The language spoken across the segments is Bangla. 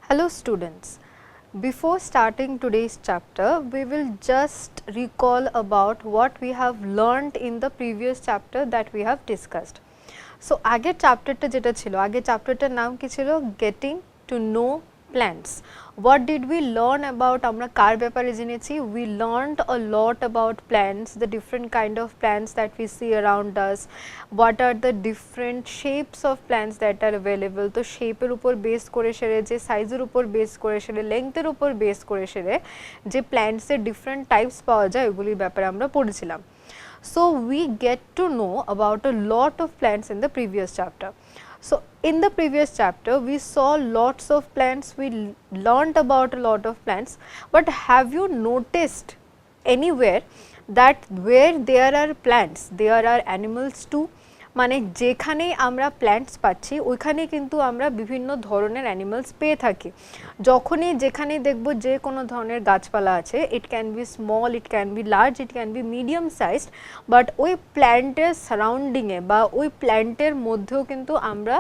Hello students, before starting today's chapter, we will just recall about what we have learned in the previous chapter that we have discussed. So, আগের চ্যাপ্টারটা যেটা ছিল, আগের চ্যাপ্টারটার নাম কি ছিল? Getting to know plants. What did we learn about? আমরা কার ব্যাপারে জেনেছি? We learned a lot about plants, the different kind of plants that we see around us. What are the different shapes of plants that are available? তো শেপের উপর বেস করে সেরে, যে সাইজের উপর বেস করে সেরে, লেংথের উপর বেস করে সেরে যে প্ল্যান্টসের ডিফারেন্ট টাইপস পাওয়া যায় ওগুলির ব্যাপারে আমরা পড়েছিলাম. So we get to know about a lot of plants in the previous chapter. So in the previous chapter we saw lots of plants, we learned about a lot of plants, but have you noticed anywhere that where there are plants there are animals too? মানে যেখানে আমরা প্ল্যান্টস পাচ্ছি ওইখানে কিন্তু আমরা বিভিন্ন ধরনের অ্যানিমালস পেয়ে থাকি. যখনই যেখানে দেখব যে কোনো ধরনের গাছপালা আছে, it can be small, it can be large, it can be medium sized, but ওই প্ল্যান্টের সারাউন্ডিংয়ে বা ওই প্ল্যান্টের মধ্যেও কিন্তু আমরা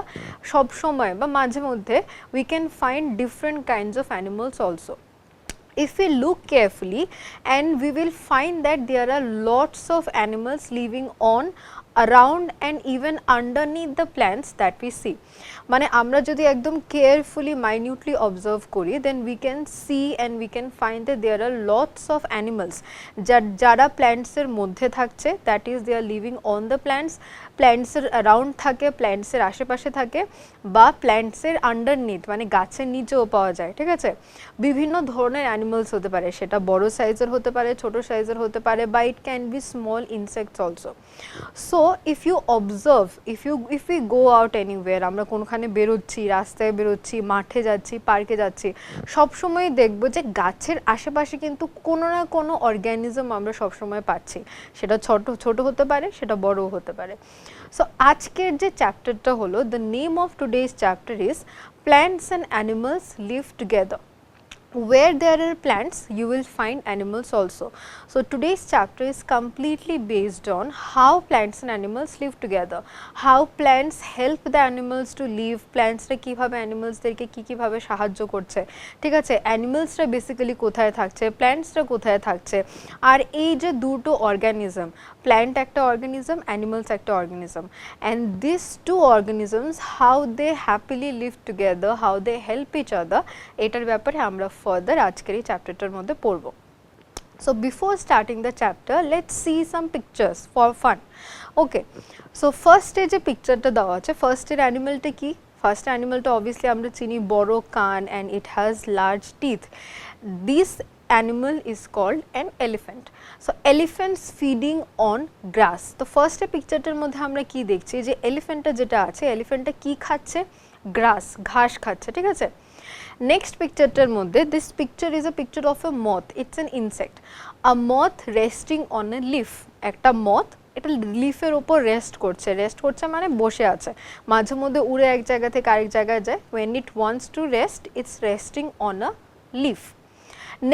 সব সময় বা মাঝে মধ্যে we can find different kinds of animals also. If we look carefully, and we will find that there are lots of animals living on, around and even underneath the plants that we see. মানে আমরা যদি একদম carefully minutely observe করি, then we can see and we can find that there are lots of animals যারা plants এর মধ্যে থাকছে, that is they are living on the plants, plants এর around থাকে, plants এর আশেপাশে থাকে, বা plants এর underneath মানে গাছের নিচেও পাওয়া যায়. ঠিক আছে, বিভিন্ন ধরনের animals হতে পারে, সেটা বড় সাইজের হতে পারে, ছোট সাইজের হতে পারে, বা it can be small insects also. So if you observe, if we go out anywhere, আমরা কোনখানে বেরোচ্ছি, রাস্তায় বেরোচ্ছি, মাঠে যাচ্ছি, পার্কে যাচ্ছি, সব সময় দেখব যে গাছের আশেপাশে কিন্তু কোনো না কোনো অর্গানিজম আমরা সব সময় পাচ্ছি, সেটা ছোট হতে পারে, সেটা বড়ও হতে পারে. সো আজকের যে চ্যাপ্টারটা হলো, the name of today's chapter is plants and animals live together. Where there are plants, you will find animals also. So today's chapter is completely based on how plants and animals live together, how plants help the animals to live, plants রা কিভাবে animals দেরকে কিভাবে সাহায্য করছে. ঠিক আছে, animals রা basically কোথায় থাকছে, plants রা কোথায় থাকছে, আর এই যে দুটো organism, plant একটা organism, animals একটা organism, and these two organisms how they happily live together, how they help each other, এটার ব্যাপারে আমরা further আজকের এই চ্যাপ্টারটার মধ্যে পড়ব. So before starting the chapter, let's see some pictures for fun. Okay, so first যে পিকচারটা দেওয়া আছে, ফার্স্ট এর অ্যানিমালটা কি? ফার্স্ট অ্যানিমালটা অবভিয়াসলি আমরা চিনি, বড় কান, and it has large teeth. This animal is called an elephant. So elephants feeding on grass. তো ফার্স্ট এর পিকচারটার মধ্যে আমরা কি দেখছি, যে এলিফ্যান্টটা যেটা আছে, এলিফ্যান্টটা কি খাচ্ছে? গ্রাস, ঘাস খাচ্ছে. ঠিক আছে, নেক্সট পিকচারটার মধ্যে, this picture is a picture of A moth, it's an insect, a moth resting on a leaf. একটা মথ এটা লিফের উপর রেস্ট করছে মানে বসে আছে, মাঝে মধ্যে উড়ে এক জায়গা থেকে আরেক জায়গায় যায়. when it wants to rest, it's resting on a leaf.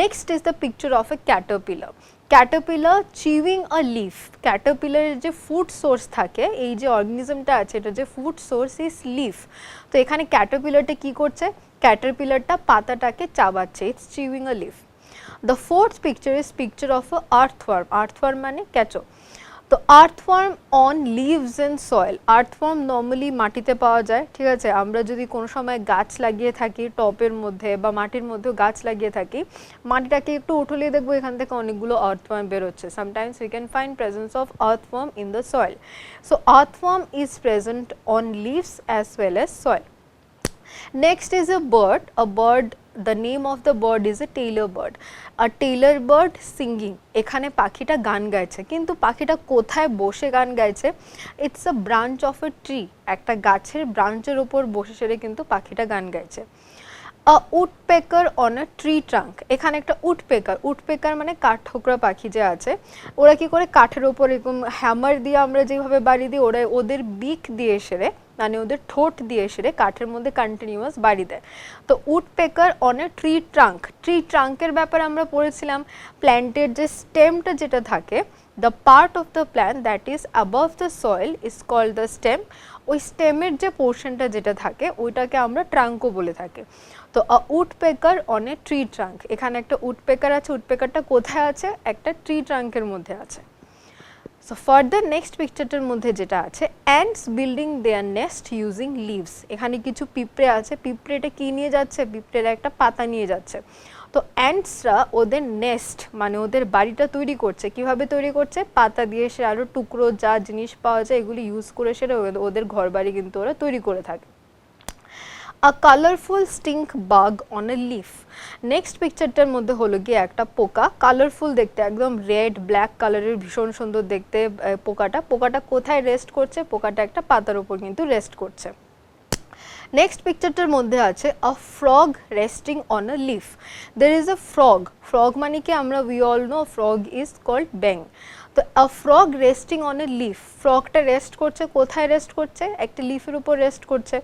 Next is the picture of a caterpillar. Caterpillar chewing a leaf. Caterpillar এর যে ফুড সোর্স থাকে, এই যে অর্গানিজমটা আছে, এটা যে ফুড সোর্স ইজ লিফ. তো এখানে ক্যাটারপিলারটা কি করছে? ক্যাটারপিলারটা পাতাটাকে চাবাচ্ছে, it's chewing a leaf. The fourth picture is picture of a earthworm. Earthworm মানে কেঁচো. তো earthworm on leaves and soil. Earthworm normally মাটিতে পাওয়া যায়. ঠিক আছে, আমরা যদি কোনো সময় গাছ লাগিয়ে থাকি টপের মধ্যে বা মাটির মধ্যেও গাছ লাগিয়ে থাকি, মাটিটাকে একটু উঠলে দেখবো এখান থেকে অনেকগুলো আর্থওয়ার্ম বেরোচ্ছে. Sometimes we can find presence of earthworm in the soil. So earthworm is present on leaves as well as soil. Next is a bird. A bird, the name of the bird is a tailor bird. A tailor bird singing. এখানে পাখিটা গান গাইছে, কিন্তু পাখিটা কোথায় বসে গান গাইছে? It's a branch of a tree. একটা গাছের ব্রাঞ্চের উপর বসে সেরে কিন্তু পাখিটা গান গাইছে. A woodpecker on a tree trunk. এখানে একটা উডপেকার মানে কাঠঠোকরা পাখি যে আছে, ওরা কি করে কাঠের উপর এরকম হ্যামার দিয়ে আমরা যেভাবে বাড়ি দিই, ওরা ওদের বিক দিয়ে সেরে মানে ওদের ঠোঁট দিয়ে সেরে কাঠের মধ্যে কন্টিনিউয়াস বাড়ি দেয়. তো woodpecker on a tree trunk. Tree ট্রাঙ্কের ব্যাপারে আমরা পড়েছিলাম, প্ল্যান্টের যে স্টেমটা যেটা থাকে, the part of the plant that is above the soil is called the stem. ওই স্টেমের যে পোর্শনটা যেটা থাকে ওইটাকে আমরা ট্রাঙ্কও বলে থাকি। তো a woodpecker on a tree trunk, এখানে একটা উডপেকার আছে, উডপেকারটা কোথায় আছে? একটা ট্রি ট্রাঙ্কের মধ্যে আছে। সো ফার্দার নেক্সট পিকচারটার মধ্যে যেটা আছে, অ্যান্টস বিল্ডিং দেয়ার নেস্ট ইউজিং লিভস, এখানে কিছু পিঁপড়ে আছে, পিঁপড়েটা কি নিয়ে যাচ্ছে? পিঁপড়েরা একটা পাতা নিয়ে যাচ্ছে। তো অ্যান্টসরা ওদের নেস্ট মানে ওদের বাড়িটা তৈরি করছে, কিভাবে তৈরি করছে? পাতা দিয়ে, সে আরও টুকরো যা জিনিস পাওয়া যায় এগুলি ইউজ করে সেটা ওদের ঘর বাড়ি কিন্তু ওরা তৈরি করে থাকে। A colorful stink bug on a leaf. Next পিকচারটার মধ্যে হলো গিয়ে একটা পোকা, কালারফুল দেখতে, একদম রেড ব্ল্যাক কালারের, ভীষণ সুন্দর দেখতে পোকাটা কোথায় রেস্ট করছে? পোকাটা একটা পাতার উপর কিন্তু রেস্ট করছে। নেক্সট পিকচারটার মধ্যে আছে a frog resting on a leaf. There is a frog মানে কি আমরা we all know frog is called ব্যাং। তো a frog resting on a leaf, ফ্রগটা রেস্ট করছে কোথায়? রেস্ট করছে একটা লিফের উপর রেস্ট করছে।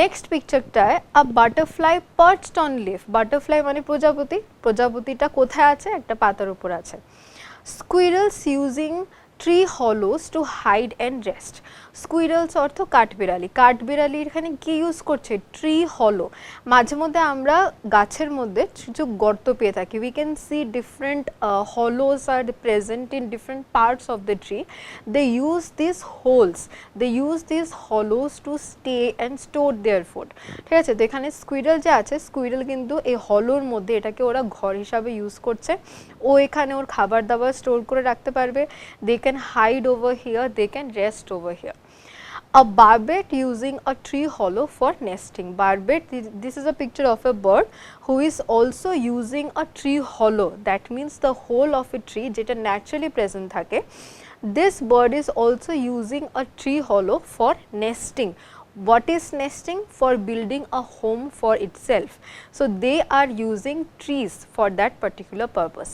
নেক্সট পিকচারটায় a butterfly perched on leaf, butterfly মানে প্রজাপতি, প্রজাপতিটা কোথায় আছে? একটা পাতার উপর আছে। Squirrels using tree hollows to hide and rest, squirrels অর্থ কাঠবিড়ালি, কাঠবিড়ালি এখানে কি ইউজ করছে? ট্রি হলো। মাঝে মধ্যে আমরা গাছের মধ্যে কিছু গর্ত পেয়ে থাকি, we can see different hollows are present in different parts of the tree, they use this holes, they use this hollows to stay and store their food. ঠিক আছে, তো এখানে স্কুইরেল যে আছে, স্কুইরেল কিন্তু এই হলোর মধ্যে এটাকে ওরা ঘর হিসাবে ইউজ করছে, ও এখানে ওর খাবার দাবার স্টোর করে রাখতে পারবে, they can hide over here, they can rest over here. A barbet using a tree hollow for nesting. Barbet, this is a picture of a bird who is also using a tree hollow, that means the hole of a tree যেটা naturally present থাকে, this bird is also using a tree hollow for nesting. What is nesting? For building a home for itself. So they are using trees for that particular purpose.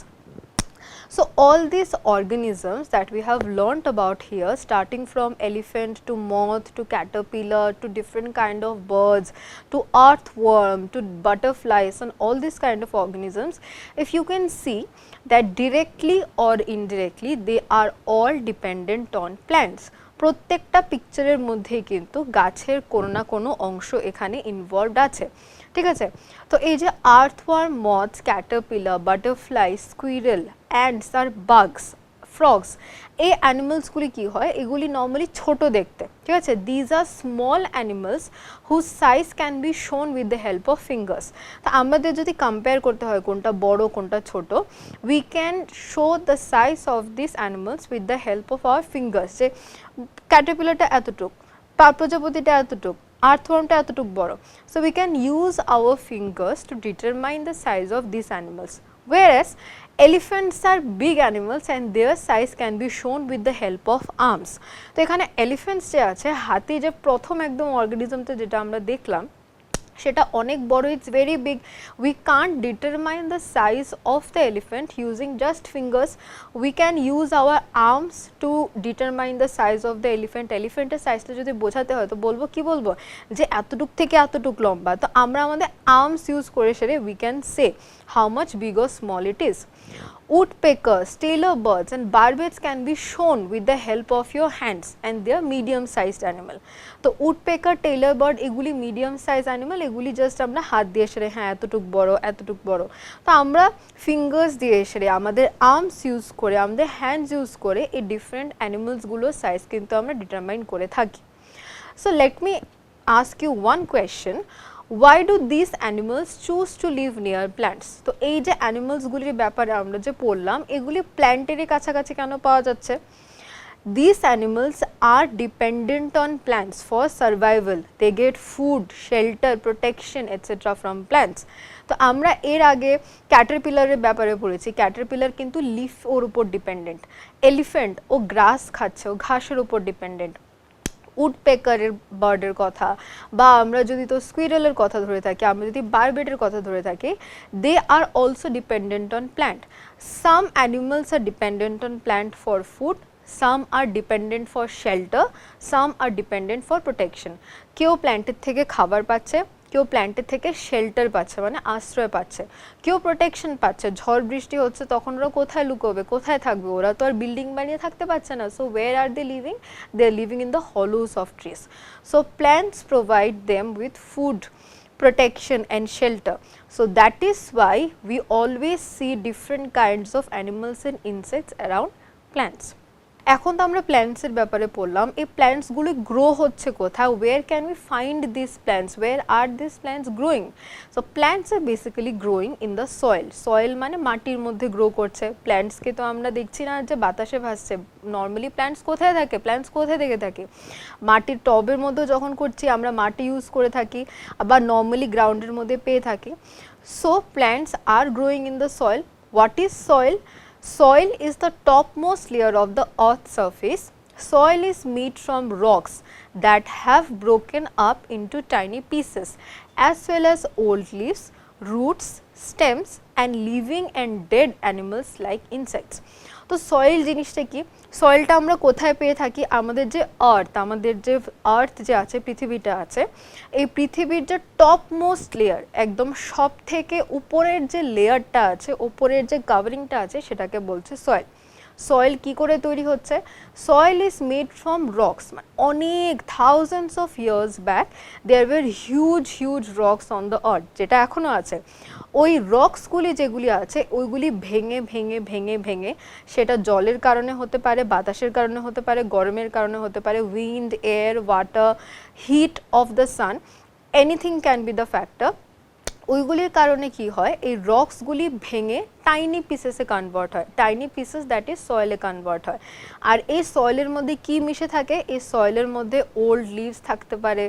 So all these organisms that we have learnt about here, starting from elephant to moth to caterpillar to different kind of birds to earthworm to butterflies and all these kind of organisms, if you can see that directly or indirectly they are all dependent on plants. প্রত্যেকটা পিকচারের মধ্যেই কিন্তু গাছের কোনো না কোনো অংশ এখানে ইনভলভড আছে। ঠিক আছে, তো এই যে earthworm, মথস, Caterpillar, butterfly, squirrel, ants আর বাগস, ফ্রগস, এই অ্যানিমালসগুলি কী হয়? এগুলি নর্মালি ছোট দেখতে। ঠিক আছে, these are small animals whose size can be shown with the help of fingers. তা আমাদের যদি কম্পেয়ার করতে হয় কোনটা বড় কোনটা ছোট, we can show the size of this animals with the help of our fingers, যে ক্যাটারপিলারটা এতটুক, প্রজাপতিটা এতটুক, earthwormটা এতটুক বড়। So we can use our fingers to determine the size of these animals, whereas elephants are big animals and their size can be shown with the help of arms. তো এখানে elephants যে আছে, হাতি যে প্রথম একদম অর্গানিজমটা যেটা আমরা দেখলাম সেটা অনেক বড়, it's very big, we can't determine the size of the elephant using just fingers, we can use our arms to determine the size of the elephant. এলিফ্যান্টের সাইজটা যদি বোঝাতে হয় তো বলবো কি বলবো, যে এতটুক থেকে এতটুক লম্বা, তো আমরা আমাদের আর্মস ইউজ করে সেরে we can say how much big or small it is. Woodpeckers, tailor birds and barbets can be shown with the help of your hands and they are medium sized animal. তো woodpecker, tailor bird এগুলি medium sized animal, এগুলি জাস্ট আমরা হাত দিয়ে সেরে হ্যাঁ এতটুক বড় এতটুক বড়, তো আমরা ফিঙ্গার্স দিয়ে সেরে আমাদের আর্মস ইউজ করে আমাদের হ্যান্ডস ইউজ করে এই ডিফারেন্ট অ্যানিমালসগুলোর সাইজ কিন্তু আমরা ডিটারমাইন করে থাকি। So let me ask you one question, why do these animals choose to live near plants? তো এই যে অ্যানিমালসগুলির ব্যাপারে আমরা যে পড়লাম, এগুলি প্ল্যান্টেরই কাছাকাছি কেন পাওয়া যাচ্ছে? These animals are dependent on plants for survival. They get food, shelter, protection etc. from plants. তো আমরা এর আগে ক্যাটারপিলারের ব্যাপারে পড়েছি, ক্যাটারপিলার কিন্তু লিফ ওর উপর ডিপেন্ডেন্ট, এলিফ্যান্ট ও গ্রাস খাচ্ছে, ও ঘাসের উপর ডিপেন্ডেন্ট। উডপেকারের বার্ডের কথা বা আমরা যদি তো স্কুইরেলের কথা ধরে থাকি, আমরা যদি বারবেটের কথা ধরে থাকি, they are also dependent on plant. Some animals are dependent on plant for food, some are dependent for shelter, some are dependent for protection. কেউ প্ল্যান্টের থেকে খাবার পাচ্ছে, কেউ প্ল্যান্টের থেকে শেল্টার পাচ্ছে মানে আশ্রয় পাচ্ছে, কেউ প্রোটেকশন পাচ্ছে, ঝড় বৃষ্টি হচ্ছে তখন ওরা কোথায় লুকোবে, কোথায় থাকবে, ওরা তো আর বিল্ডিং বানিয়ে থাকতে পারছে না। So where are they living? They are living in the hollows of trees. So plants provide them with food, protection and shelter. So that is why we always see different kinds of animals and insects around plants. এখন তো আমরা প্ল্যান্টসের ব্যাপারে পড়লাম, এই প্ল্যান্টসগুলো গ্রো হচ্ছে কোথায়, where can we find this plants, where are this plants growing? So plants are basically growing in the soil. Soil মানে মাটির মধ্যে গ্রো করছে। প্ল্যান্টসকে তো আমরা দেখছি না যে বাতাসে ভাসছে, নর্মালি প্ল্যান্টস কোথায় থাকে, প্ল্যান্টস কোথায় থেকে থাকে, মাটির টবের মধ্যে যখন করছি আমরা মাটি ইউজ করে থাকি, আবার নর্মালি গ্রাউন্ডের মধ্যে পেয়ে থাকি। So plants are growing in the soil. What is soil? Soil is the topmost layer of the earth's surface. Soil is made from rocks that have broken up into tiny pieces, as well as old leaves, roots, stems and living and dead animals like insects. তো সয়েল জিনিসটা কি? সয়েলটা আমরা কোথায় পেয়ে থাকি? আমাদের যে আর্থ যে আছে, পৃথিবীটা আছে, এই পৃথিবীর যে টপ মোস্ট লেয়ার, একদম সব থেকে উপরের যে লেয়ারটা আছে, উপরের যে কাভারিংটা আছে, সেটাকে বলছে সয়েল। সয়েল কি করে তৈরি হচ্ছে? Soil is made from rocks, মানে অনেক thousands of years back there were huge rocks on the earth, যেটা এখনও আছে। ওই রক্সগুলি যেগুলি আছে ওইগুলি ভেঙে ভেঙে ভেঙে ভেঙে, সেটা জলের কারণে হতে পারে, বাতাসের কারণে হতে পারে, গরমের কারণে হতে পারে, wind, air, water, heat of the sun, anything can be the factor. ওইগুলির কারণে কি হয়, এই রক্সগুলি ভেঙে টাইনি পিসেসে কনভার্ট হয়, টাইনি পিসেস দ্যাট ইজ সয়েলে কনভার্ট হয়। আর এই সয়েলের মধ্যে কি মিশে থাকে? এই সয়েলের মধ্যে ওল্ড লিভস থাকতে পারে,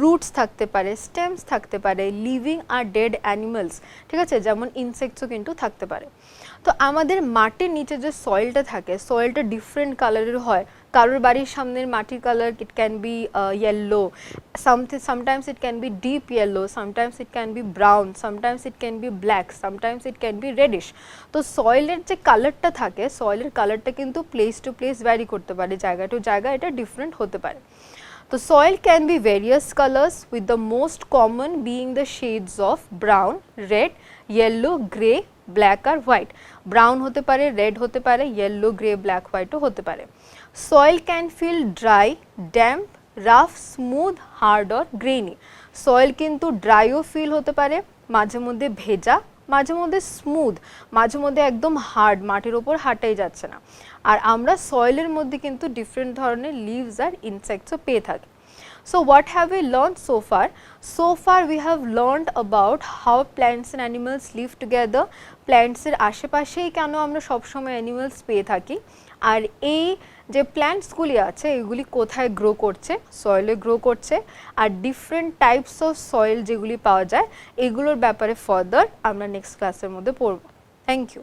রুটস থাকতে পারে, স্টেমস থাকতে পারে, লিভিং আর ডেড অ্যানিমালস, ঠিক আছে, যেমন ইনসেক্টসও কিন্তু থাকতে পারে। তো আমাদের মাটির নিচে যে সয়েলটা থাকে, সয়েলটা ডিফারেন্ট কালারের হয়। কারোর বাড়ির সামনের মাটির colour, it can be yellow, sometimes it can be deep yellow, sometimes it can be brown, sometimes it can be black, sometimes it can be reddish. তো সয়েলের যে কালারটা থাকে, সয়েলের কালারটা কিন্তু প্লেস টু প্লেস ভ্যারি করতে পারে, জায়গা টু জায়গা এটা ডিফারেন্ট হতে পারে। তো soil can be various colors, with the most common being the shades of brown, red, yellow, grey, black or white. Brown হতে পারে, red হতে পারে, yellow, grey, black, white ও হতে পারে। Soil can feel dry, damp, rough, smooth, hard or grainy. Soil কিন্তু ড্রাইও ফিল হতে পারে, মাঝে মধ্যে ভেজা, মাঝে মধ্যে স্মুথ, মাঝে মধ্যে একদম হার্ড, মাটির ওপর হাঁটাই যাচ্ছে না। আর আমরা সয়েলের মধ্যে কিন্তু ডিফারেন্ট ধরনের লিভস আর ইনসেক্টসও পেয়ে থাকি। So what have we learned so far? So far we have learned about how plants and animals live together. Plants এর আশেপাশেই কেন আমরা সবসময় অ্যানিমালস পেয়ে থাকি, আর এই যে প্ল্যান্টসগুলি আছে এগুলি কোথায় গ্রো করছে, সয়েলে গ্রো করছে, আর ডিফারেন্ট টাইপস অফ সয়েল যেগুলি পাওয়া যায় এগুলোর ব্যাপারে ফার্দার আমরা নেক্সট ক্লাসের মধ্যে পড়ব। Thank you.